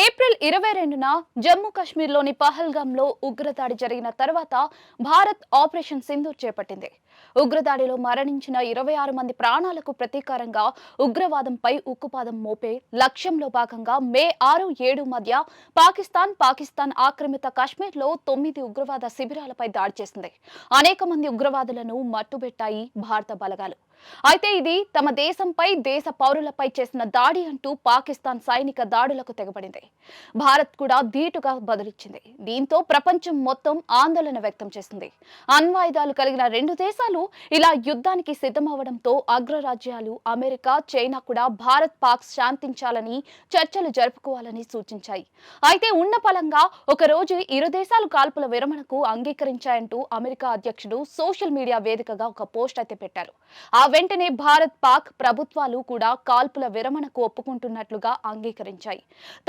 April 22న Jammu కాశ్మీర్లోని పహల్గాంలో ఉగ్రదాడి జరిగిన తర్వాత భారత్ ఆపరేషన్ సింధూర్ చేపట్టింది. ఉగ్రదాడిలో మరణించిన 26 మంది ప్రాణాలకు ప్రతీకారంగా ఉగ్రవాదంపై ఉక్కుపాదం మోపే లక్ష్యంలో భాగంగా మే 6, 7 మధ్య పాకిస్తాన్ ఆక్రమిత కాశ్మీర్లో 9 ఉగ్రవాద శిబిరాలపై దాడి చేసింది. అనేక మంది ఉగ్రవాదులను మట్టుబెట్టాయి భారత బలగాలు. అయితే ఇది తమ దేశంపై, దేశ పౌరులపై చేసిన దాడి అంటూ పాకిస్తాన్ సైనిక దాడులకు తెగబడింది. భారత్ కూడా ధీటుగా బదులిచ్చింది. దీంతో ప్రపంచం మొత్తం ఆందోళన వ్యక్తం చేసింది. అణ్వాయుధాలు కలిగిన రెండు దేశాలు ఇలా యుద్ధానికి సిద్ధమవడంతో అగ్రరాజ్యాలు అమెరికా, చైనా కూడా భారత్ పాక్ శాంతించాలని, చర్చలు జరుపుకోవాలని సూచించాయి. అయితే ఉన్న పలంగా ఒకరోజు ఇరు దేశాలు కాల్పుల విరమణకు అంగీకరించాయంటూ అమెరికా అధ్యక్షుడు సోషల్ మీడియా వేదికగా ఒక పోస్ట్ అయితే పెట్టారు. ఆ వెంటనే భారత్ పాక్ ప్రభుత్వాలు కూడా కాల్పుల విరమణకు ఒప్పుకుంటున్నట్లుగా అంగీకరించాయి.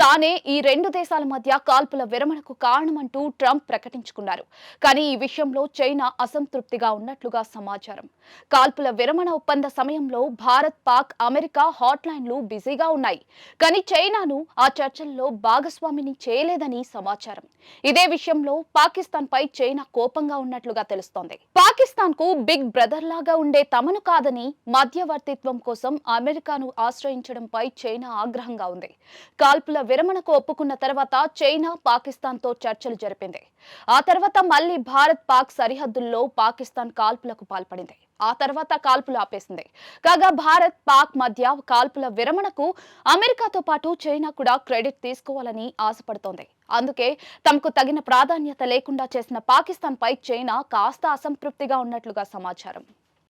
తానే ఈ రెండు దేశాల మధ్య కాల్పుల విరమణకు కారణమంటూ ట్రంప్ ప్రకటించుకున్నారు. కానీ ఈ విషయంలో చైనా అసంతృప్తిగా ఉన్నట్లుగా సమాచారం. కాల్పుల విరమణ ఒప్పంద సమయంలో భారత్, పాక్, అమెరికా హాట్లైన్లు బిజీగా ఉన్నాయి. కానీ చైనాను ఆ చర్చల్లో భాగస్వామిని చేయలేదని సమాచారం. ఇదే విషయంలో పాకిస్తాన్ పై చైనా కోపంగా ఉన్నట్లుగా తెలుస్తోంది. పాకిస్తాన్ కు బిగ్ బ్రదర్ లాగా ఉండే తమను కాదని మధ్యవర్తిత్వం కోసం అమెరికాను ఆశ్రయించడంపై చైనా ఆగ్రహంగా ఉంది. కాల్పుల విరమణకు ఒప్పుకున్న తర్వాత చైనా పాకిస్తాన్ తో చర్చలు జరిపింది. ఆ తర్వాత మళ్లీ భారత్ పాక్ సరిహద్దుల్లో పాకిస్తాన్ కాల్పులకు పాల్పడింది. ఆ తర్వాత కాల్పులు ఆపేసింది. కాగా భారత్ పాక్ మధ్య కాల్పుల విరమణకు అమెరికాతో పాటు చైనా కూడా క్రెడిట్ తీసుకోవాలని ఆశపడుతోంది. అందుకే తమకు తగిన ప్రాధాన్యత లేకుండా చేసిన పాకిస్తాన్ పై చైనా కాస్త అసంతృప్తిగా ఉన్నట్లుగా సమాచారం.